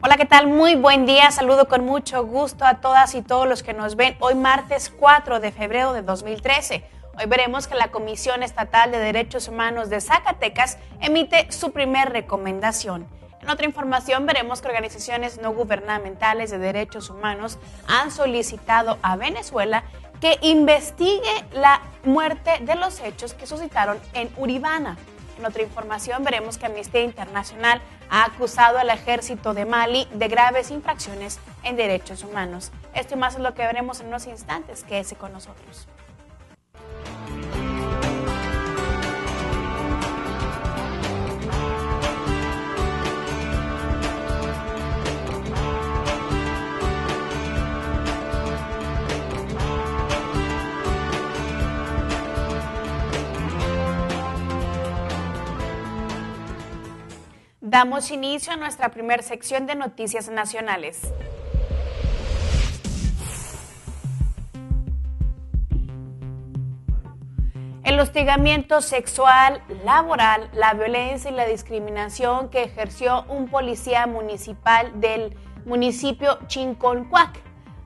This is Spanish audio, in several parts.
Hola, ¿qué tal? Muy buen día. Saludo con mucho gusto a todas y todos los que nos ven hoy martes 4 de febrero de 2013. Hoy veremos que la Comisión Estatal de Derechos Humanos de Zacatecas emite su primer recomendación. En otra información veremos que organizaciones no gubernamentales de derechos humanos han solicitado a Venezuela que investigue la muerte de los hechos que suscitaron en Uribana. En otra información veremos que Amnistía Internacional ha acusado al ejército de Mali de graves infracciones en derechos humanos. Esto y más es lo que veremos en unos instantes. Quédese con nosotros. Damos inicio a nuestra primera sección de noticias nacionales. El hostigamiento sexual, laboral, la violencia y la discriminación que ejerció un policía municipal del municipio Chinconcuac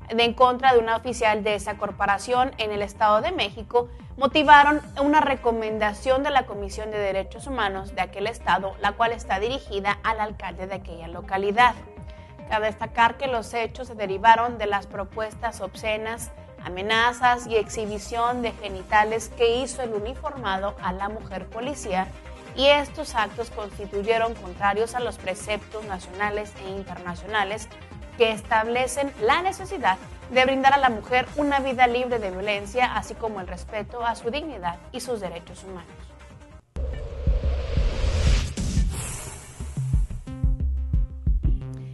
en contra de una oficial de esa corporación en el Estado de México motivaron una recomendación de la Comisión de Derechos Humanos de aquel estado, la cual está dirigida al alcalde de aquella localidad. Cabe destacar que los hechos se derivaron de las propuestas obscenas, amenazas y exhibición de genitales que hizo el uniformado a la mujer policía, y estos actos constituyeron contrarios a los preceptos nacionales e internacionales que establecen la necesidad de brindar a la mujer una vida libre de violencia, así como el respeto a su dignidad y sus derechos humanos.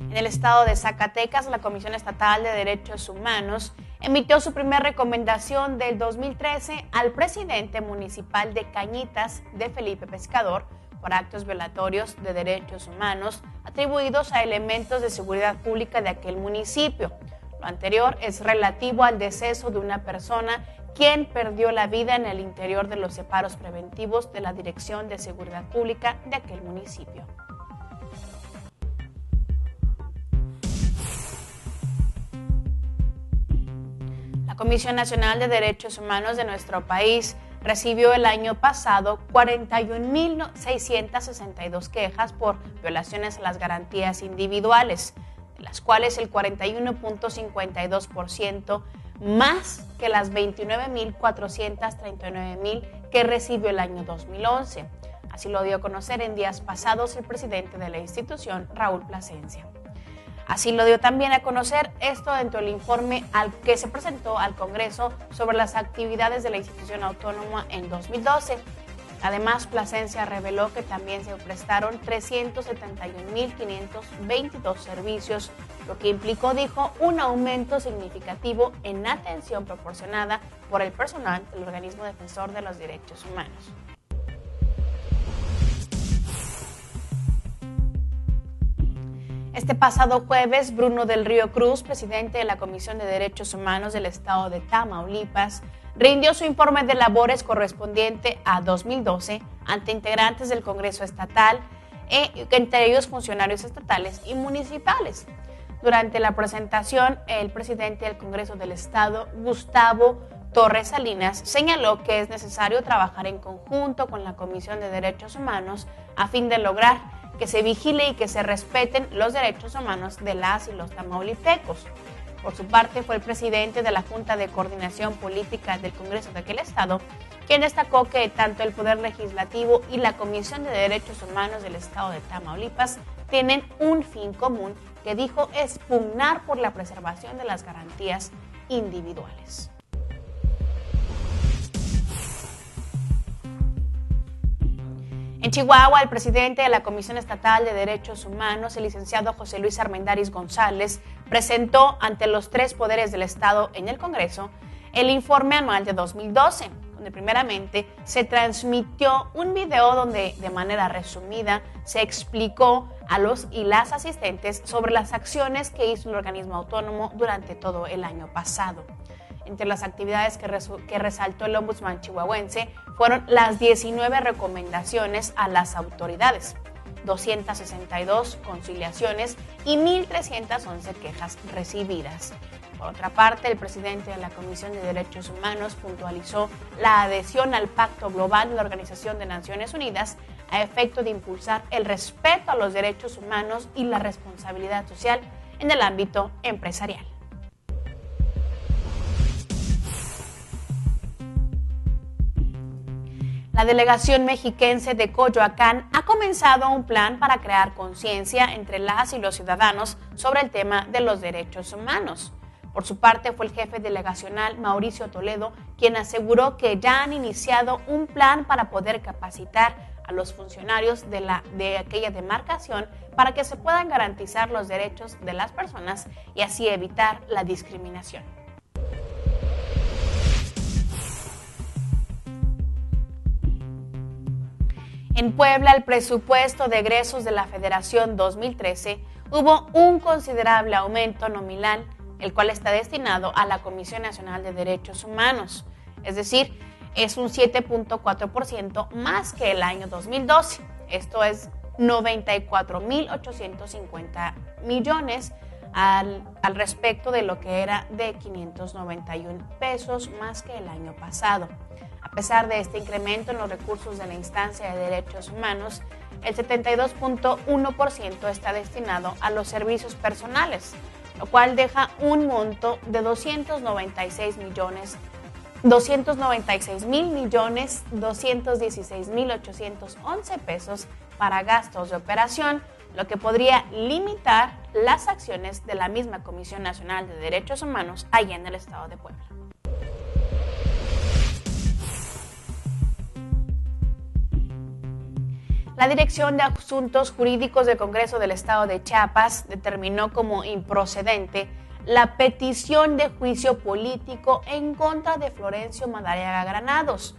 En el estado de Zacatecas, la Comisión Estatal de Derechos Humanos emitió su primera recomendación del 2013 al presidente municipal de Cañitas, de Felipe Pescador, por actos violatorios de derechos humanos atribuidos a elementos de seguridad pública de aquel municipio. Lo anterior es relativo al deceso de una persona quien perdió la vida en el interior de los separos preventivos de la Dirección de Seguridad Pública de aquel municipio. La Comisión Nacional de Derechos Humanos de nuestro país recibió el año pasado 41.662 quejas por violaciones a las garantías individuales, de las cuales el 41.52% más que las 29.439.000 que recibió el año 2011. Así lo dio a conocer en días pasados el presidente de la institución, Raúl Plasencia. Así lo dio también a conocer esto dentro del informe que se presentó al Congreso sobre las actividades de la institución autónoma en 2012. Además, Plasencia reveló que también se prestaron 371.522 servicios, lo que implicó, dijo, un aumento significativo en atención proporcionada por el personal del organismo defensor de los derechos humanos. Este pasado jueves, Bruno del Río Cruz, presidente de la Comisión de Derechos Humanos del Estado de Tamaulipas, rindió su informe de labores correspondiente a 2012 ante integrantes del Congreso Estatal, entre ellos funcionarios estatales y municipales. Durante la presentación, el presidente del Congreso del Estado, Gustavo Torres Salinas, señaló que es necesario trabajar en conjunto con la Comisión de Derechos Humanos a fin de lograr que se vigile y que se respeten los derechos humanos de las y los tamaulipecos. Por su parte, fue el presidente de la Junta de Coordinación Política del Congreso de aquel estado quien destacó que tanto el Poder Legislativo y la Comisión de Derechos Humanos del Estado de Tamaulipas tienen un fin común que, dijo, es pugnar por la preservación de las garantías individuales. En Chihuahua, el presidente de la Comisión Estatal de Derechos Humanos, el licenciado José Luis Armendáriz González, presentó ante los tres poderes del Estado en el Congreso el informe anual de 2012, donde primeramente se transmitió un video donde de manera resumida se explicó a los y las asistentes sobre las acciones que hizo el organismo autónomo durante todo el año pasado. Entre las actividades que resaltó el ombudsman chihuahuense fueron las 19 recomendaciones a las autoridades. 262 conciliaciones y 1.311 quejas recibidas. Por otra parte, el presidente de la Comisión de Derechos Humanos puntualizó la adhesión al Pacto Global de la Organización de Naciones Unidas a efecto de impulsar el respeto a los derechos humanos y la responsabilidad social en el ámbito empresarial. La delegación mexiquense de Coyoacán ha comenzado un plan para crear conciencia entre las y los ciudadanos sobre el tema de los derechos humanos. Por su parte, fue el jefe delegacional Mauricio Toledo quien aseguró que ya han iniciado un plan para poder capacitar a los funcionarios de aquella demarcación para que se puedan garantizar los derechos de las personas y así evitar la discriminación. En Puebla, el presupuesto de egresos de la Federación 2013 hubo un considerable aumento nominal, el cual está destinado a la Comisión Nacional de Derechos Humanos, es decir, es un 7.4% más que el año 2012. Esto es 94.850 millones al respecto de lo que era de 591 pesos más que el año pasado. A pesar de este incremento en los recursos de la instancia de derechos humanos, el 72.1% está destinado a los servicios personales, lo cual deja un monto de 296.216.811 pesos para gastos de operación, lo que podría limitar las acciones de la misma Comisión Nacional de Derechos Humanos allá en el estado de Puebla. La Dirección de Asuntos Jurídicos del Congreso del Estado de Chiapas determinó como improcedente la petición de juicio político en contra de Florencio Madariaga Granados,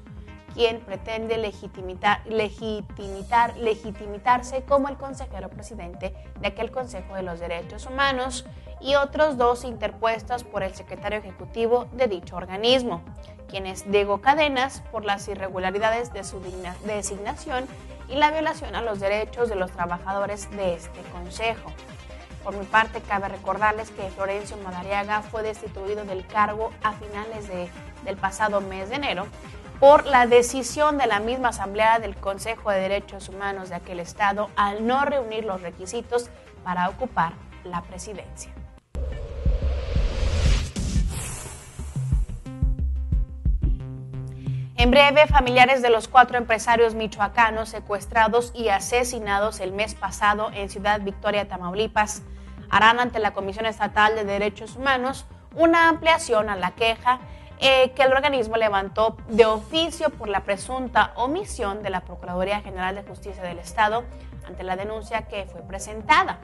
quien pretende legitimitarse como el consejero presidente de aquel Consejo de los Derechos Humanos y otros dos interpuestos por el secretario ejecutivo de dicho organismo, quien es Diego Cadenas, por las irregularidades de su designación y la violación a los derechos de los trabajadores de este consejo. Por mi parte, cabe recordarles que Florencio Madariaga fue destituido del cargo a finales del pasado mes de enero por la decisión de la misma Asamblea del Consejo de Derechos Humanos de aquel estado al no reunir los requisitos para ocupar la presidencia. En breve, familiares de los 4 empresarios michoacanos secuestrados y asesinados el mes pasado en Ciudad Victoria, Tamaulipas, harán ante la Comisión Estatal de Derechos Humanos una ampliación a la queja que el organismo levantó de oficio por la presunta omisión de la Procuraduría General de Justicia del Estado ante la denuncia que fue presentada.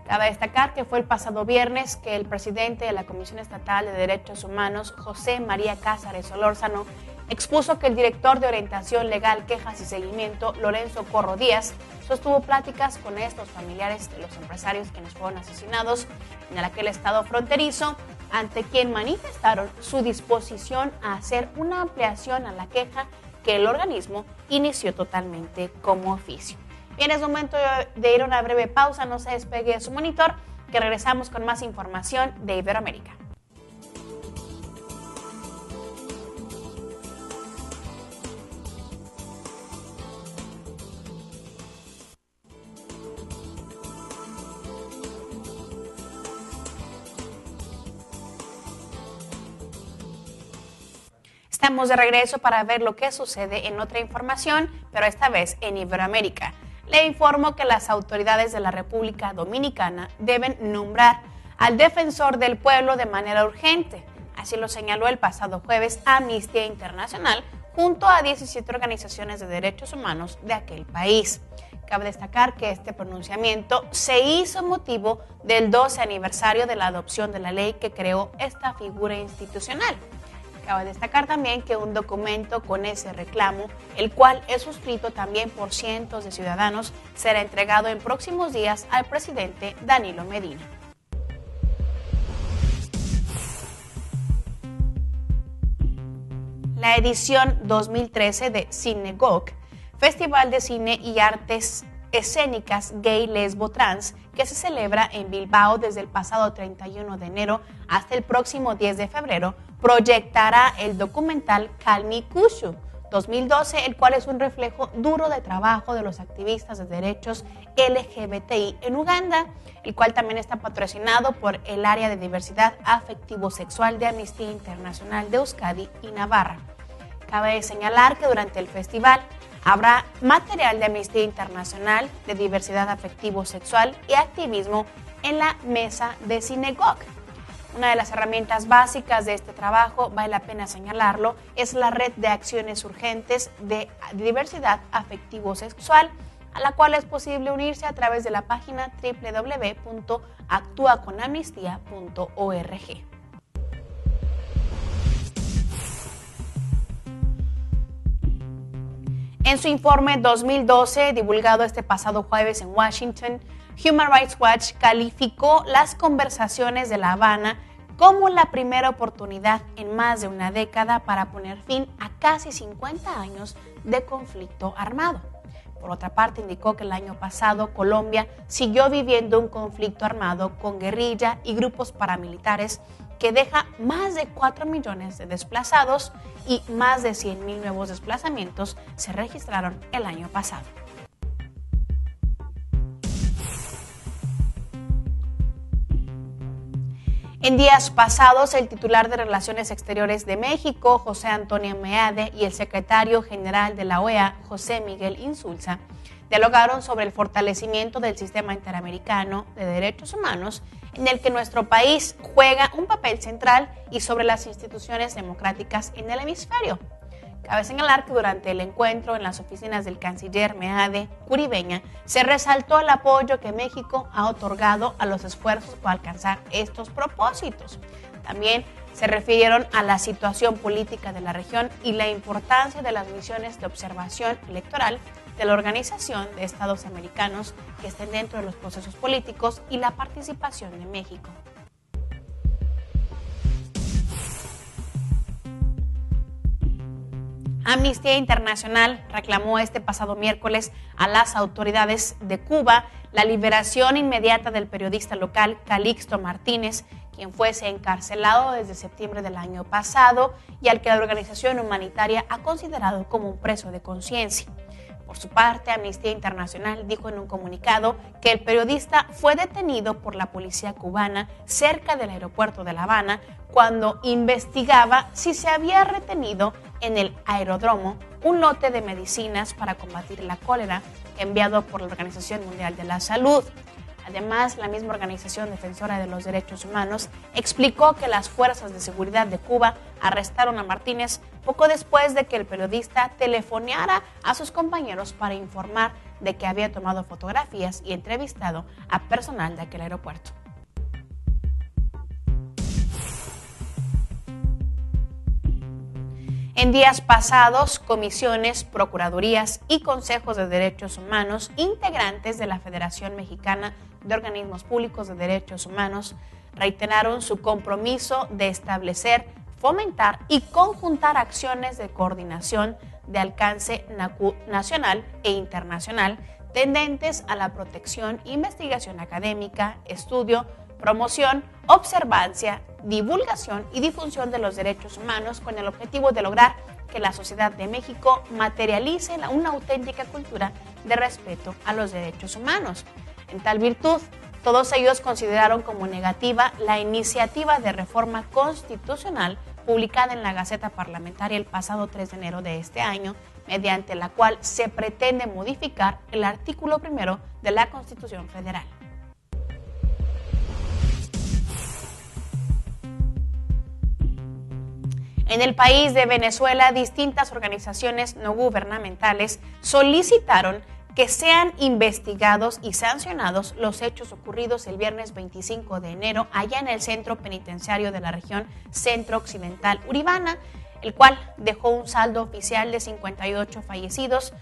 Cabe destacar que fue el pasado viernes que el presidente de la Comisión Estatal de Derechos Humanos, José María Cázares Solórzano, expuso que el director de Orientación Legal, Quejas y Seguimiento, Lorenzo Corro Díaz, sostuvo pláticas con estos familiares de los empresarios quienes fueron asesinados en aquel estado fronterizo, ante quien manifestaron su disposición a hacer una ampliación a la queja que el organismo inició totalmente como oficio. Bien, es momento de ir a una breve pausa, no se despegue de su monitor, que regresamos con más información de Iberoamérica. Estamos de regreso para ver lo que sucede en otra información, pero esta vez en Iberoamérica. Le informo que las autoridades de la República Dominicana deben nombrar al defensor del pueblo de manera urgente. Así lo señaló el pasado jueves Amnistía Internacional junto a 17 organizaciones de derechos humanos de aquel país. Cabe destacar que este pronunciamiento se hizo motivo del 12 aniversario de la adopción de la ley que creó esta figura institucional. Cabe destacar también que un documento con ese reclamo, el cual es suscrito también por cientos de ciudadanos, será entregado en próximos días al presidente Danilo Medina. La edición 2013 de CineGoc, Festival de Cine y Artes escénicas gay, lesbo, trans, que se celebra en Bilbao desde el pasado 31 de enero hasta el próximo 10 de febrero, proyectará el documental Kalmi Kushu 2012, el cual es un reflejo duro de trabajo de los activistas de derechos LGBTI en Uganda, el cual también está patrocinado por el área de diversidad afectivo-sexual de Amnistía Internacional de Euskadi y Navarra. Cabe señalar que durante el festival habrá material de Amnistía Internacional de diversidad afectivo-sexual y activismo en la mesa de Cinegog. Una de las herramientas básicas de este trabajo, vale la pena señalarlo, es la red de acciones urgentes de diversidad afectivo-sexual, a la cual es posible unirse a través de la página www.actuaconamnistía.org. En su informe 2012, divulgado este pasado jueves en Washington, Human Rights Watch calificó las conversaciones de La Habana como la primera oportunidad en más de una década para poner fin a casi 50 años de conflicto armado. Por otra parte, indicó que el año pasado Colombia siguió viviendo un conflicto armado con guerrilla y grupos paramilitares que deja más de 4 millones de desplazados y más de 100,000 nuevos desplazamientos se registraron el año pasado. En días pasados, el titular de Relaciones Exteriores de México, José Antonio Meade, y el secretario general de la OEA, José Miguel Insulza, dialogaron sobre el fortalecimiento del sistema interamericano de derechos humanos, en el que nuestro país juega un papel central, y sobre las instituciones democráticas en el hemisferio. Cabe señalar que durante el encuentro en las oficinas del canciller Meade Curibeña se resaltó el apoyo que México ha otorgado a los esfuerzos por alcanzar estos propósitos. También se refirieron a la situación política de la región y la importancia de las misiones de observación electoral de la Organización de Estados Americanos que estén dentro de los procesos políticos y la participación de México. Amnistía Internacional reclamó este pasado miércoles a las autoridades de Cuba la liberación inmediata del periodista local Calixto Martínez, quien fuese encarcelado desde septiembre del año pasado y al que la organización humanitaria ha considerado como un preso de conciencia. Por su parte, Amnistía Internacional dijo en un comunicado que el periodista fue detenido por la policía cubana cerca del aeropuerto de La Habana cuando investigaba si se había retenido en el aeródromo un lote de medicinas para combatir la cólera enviado por la Organización Mundial de la Salud. Además, la misma organización defensora de los derechos humanos explicó que las fuerzas de seguridad de Cuba arrestaron a Martínez poco después de que el periodista telefoneara a sus compañeros para informar de que había tomado fotografías y entrevistado a personal de aquel aeropuerto. En días pasados, comisiones, procuradurías y consejos de derechos humanos integrantes de la Federación Mexicana de Organismos Públicos de Derechos Humanos reiteraron su compromiso de establecer, fomentar y conjuntar acciones de coordinación de alcance nacional e internacional tendentes a la protección, investigación académica, estudio, promoción, observancia, divulgación y difusión de los derechos humanos con el objetivo de lograr que la sociedad de México materialice una auténtica cultura de respeto a los derechos humanos. En tal virtud, todos ellos consideraron como negativa la iniciativa de reforma constitucional publicada en la Gaceta Parlamentaria el pasado 3 de enero de este año, mediante la cual se pretende modificar el artículo 1 de la Constitución Federal. En el país de Venezuela, distintas organizaciones no gubernamentales solicitaron que sean investigados y sancionados los hechos ocurridos el viernes 25 de enero allá en el centro penitenciario de la región centro-occidental Uribana, el cual dejó un saldo oficial de 58 fallecidos,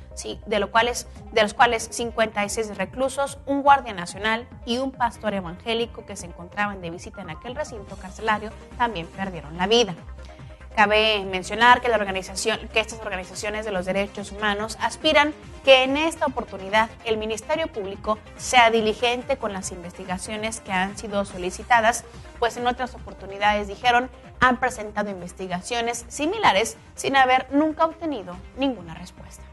de los cuales 56 reclusos, un guardia nacional y un pastor evangélico que se encontraban de visita en aquel recinto carcelario también perdieron la vida. Cabe mencionar que estas organizaciones de los derechos humanos aspiran que en esta oportunidad el Ministerio Público sea diligente con las investigaciones que han sido solicitadas, pues en otras oportunidades, dijeron, han presentado investigaciones similares sin haber nunca obtenido ninguna respuesta.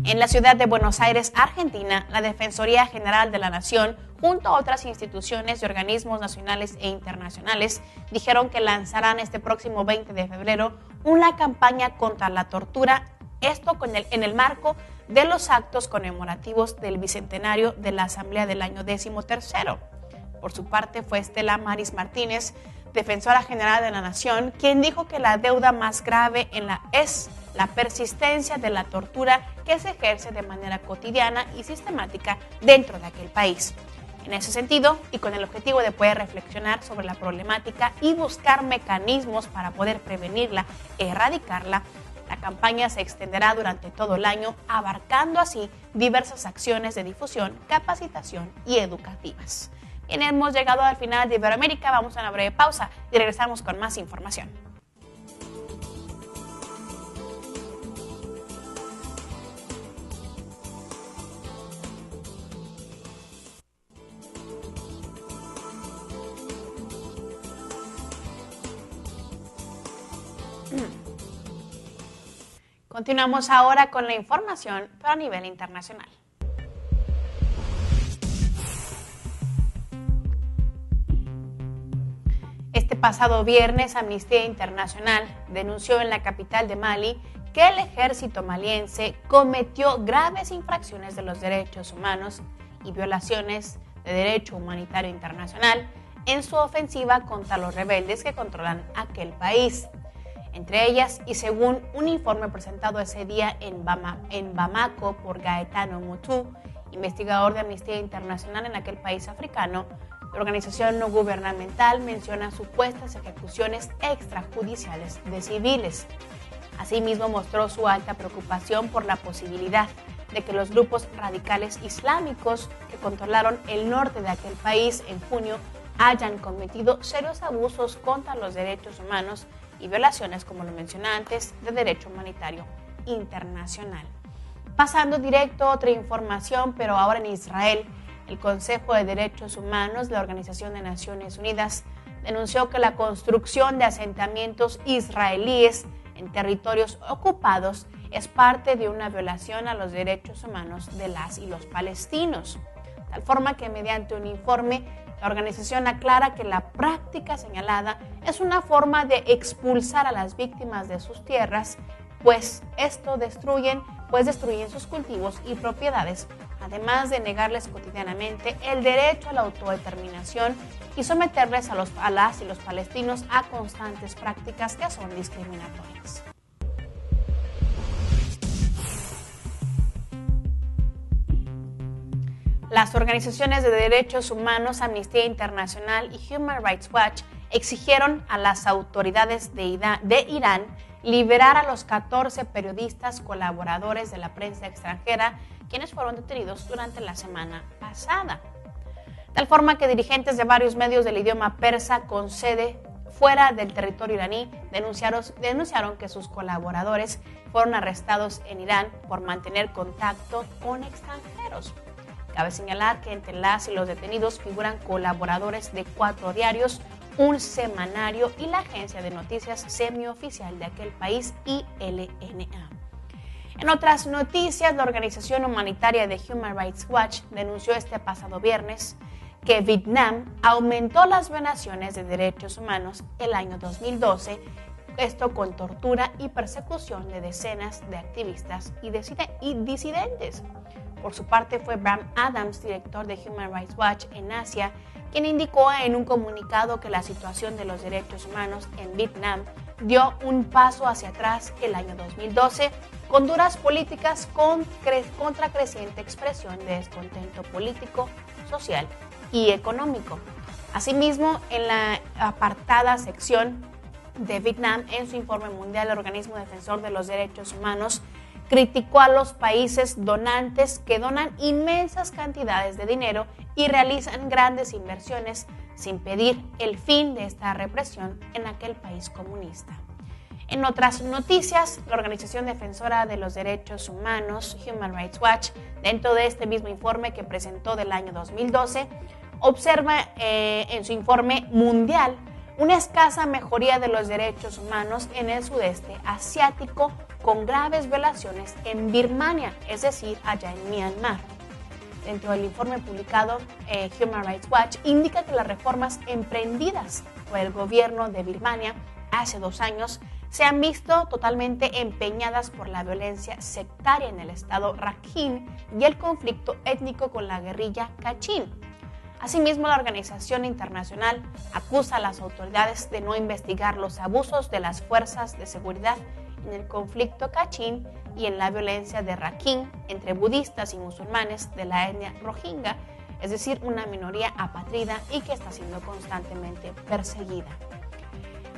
En la ciudad de Buenos Aires, Argentina, la Defensoría General de la Nación, junto a otras instituciones y organismos nacionales e internacionales, dijeron que lanzarán este próximo 20 de febrero una campaña contra la tortura, esto en el marco de los actos conmemorativos del bicentenario de la Asamblea del año 13º. Por su parte, fue Estela Maris Martínez, Defensora General de la Nación, quien dijo que la deuda más grave es la persistencia de la tortura que se ejerce de manera cotidiana y sistemática dentro de aquel país. En ese sentido, y con el objetivo de poder reflexionar sobre la problemática y buscar mecanismos para poder prevenirla e erradicarla, la campaña se extenderá durante todo el año, abarcando así diversas acciones de difusión, capacitación y educativas. Bien, hemos llegado al final de Iberoamérica, vamos a una breve pausa y regresamos con más información. Continuamos ahora con la información, pero a nivel internacional. Este pasado viernes, Amnistía Internacional denunció en la capital de Mali que el ejército maliense cometió graves infracciones de los derechos humanos y violaciones de derecho humanitario internacional en su ofensiva contra los rebeldes que controlan aquel país. Entre ellas, y según un informe presentado ese día en Bamako por Gaetano Mutu, investigador de Amnistía Internacional en aquel país africano, la organización no gubernamental menciona supuestas ejecuciones extrajudiciales de civiles. Asimismo, mostró su alta preocupación por la posibilidad de que los grupos radicales islámicos que controlaron el norte de aquel país en junio hayan cometido serios abusos contra los derechos humanos y violaciones, como lo mencioné antes, de derecho humanitario internacional. Pasando directo a otra información, pero ahora en Israel, el Consejo de Derechos Humanos de la Organización de Naciones Unidas denunció que la construcción de asentamientos israelíes en territorios ocupados es parte de una violación a los derechos humanos de las y los palestinos. De tal forma que mediante un informe, la organización aclara que la práctica señalada es una forma de expulsar a las víctimas de sus tierras, pues destruyen sus cultivos y propiedades, además de negarles cotidianamente el derecho a la autodeterminación y someterles a las y los palestinos a constantes prácticas que son discriminatorias. Las organizaciones de derechos humanos Amnistía Internacional y Human Rights Watch exigieron a las autoridades de Irán liberar a los 14 periodistas colaboradores de la prensa extranjera, quienes fueron detenidos durante la semana pasada. De tal forma que dirigentes de varios medios del idioma persa con sede fuera del territorio iraní denunciaron que sus colaboradores fueron arrestados en Irán por mantener contacto con extranjeros. Cabe señalar que entre las y los detenidos figuran colaboradores de 4 diarios, un semanario y la agencia de noticias semioficial de aquel país, ILNA. En otras noticias, la organización humanitaria de Human Rights Watch denunció este pasado viernes que Vietnam aumentó las violaciones de derechos humanos el año 2012, esto con tortura y persecución de decenas de activistas y disidentes. Por su parte, fue Bram Adams, director de Human Rights Watch en Asia, quien indicó en un comunicado que la situación de los derechos humanos en Vietnam dio un paso hacia atrás el año 2012, con duras políticas contra creciente expresión de descontento político, social y económico. Asimismo, en la apartada sección de Vietnam, en su informe mundial, el organismo defensor de los derechos humanos criticó a los países donantes que donan inmensas cantidades de dinero y realizan grandes inversiones sin pedir el fin de esta represión en aquel país comunista. En otras noticias, la organización defensora de los derechos humanos, Human Rights Watch, dentro de este mismo informe que presentó del año 2012, observa en su informe mundial una escasa mejoría de los derechos humanos en el sudeste asiático, con graves violaciones en Birmania, es decir, allá en Myanmar. Dentro del informe publicado, Human Rights Watch indica que las reformas emprendidas por el gobierno de Birmania hace 2 años se han visto totalmente empeñadas por la violencia sectaria en el estado Rakhine y el conflicto étnico con la guerrilla Kachin. Asimismo, la organización internacional acusa a las autoridades de no investigar los abusos de las fuerzas de seguridad en el conflicto Kachin y en la violencia de Rakhine entre budistas y musulmanes de la etnia Rohingya, es decir, una minoría apátrida y que está siendo constantemente perseguida.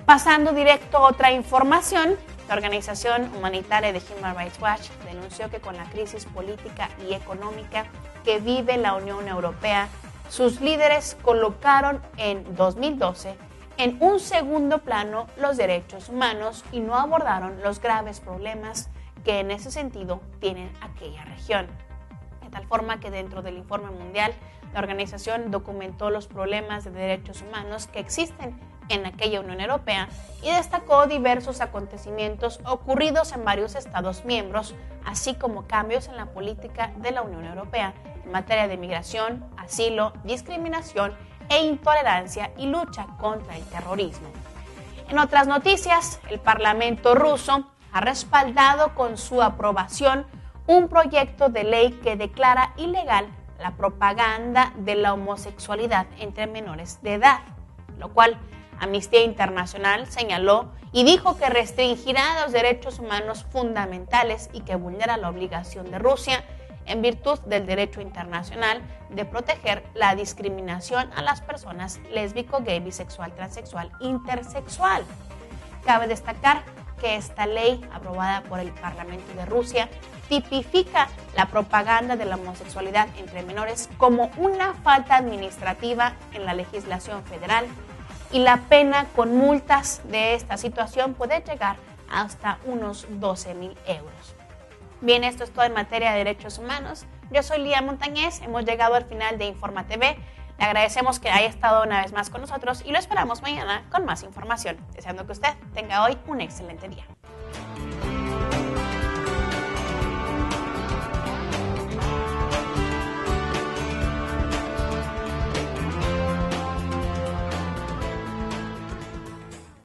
Pasando directo a otra información, la organización humanitaria de Human Rights Watch denunció que con la crisis política y económica que vive la Unión Europea, sus líderes colocaron en 2012 en un segundo plano los derechos humanos y no abordaron los graves problemas que en ese sentido tiene aquella región. De tal forma que dentro del informe mundial, la organización documentó los problemas de derechos humanos que existen en aquella Unión Europea y destacó diversos acontecimientos ocurridos en varios Estados miembros, así como cambios en la política de la Unión Europea en materia de migración, asilo, discriminación e intolerancia y lucha contra el terrorismo. En otras noticias, el Parlamento ruso ha respaldado con su aprobación un proyecto de ley que declara ilegal la propaganda de la homosexualidad entre menores de edad, lo cual Amnistía Internacional señaló y dijo que restringirá los derechos humanos fundamentales y que vulnera la obligación de Rusia en virtud del derecho internacional de proteger la discriminación a las personas lésbico, gay, bisexual, transexual, intersexual. Cabe destacar que esta ley, aprobada por el Parlamento de Rusia, tipifica la propaganda de la homosexualidad entre menores como una falta administrativa en la legislación federal y la pena con multas de esta situación puede llegar hasta unos 12,000 euros. Bien, esto es todo en materia de derechos humanos. Yo soy Lía Montañez, hemos llegado al final de Informa TV. Le agradecemos que haya estado una vez más con nosotros y lo esperamos mañana con más información. Deseando que usted tenga hoy un excelente día.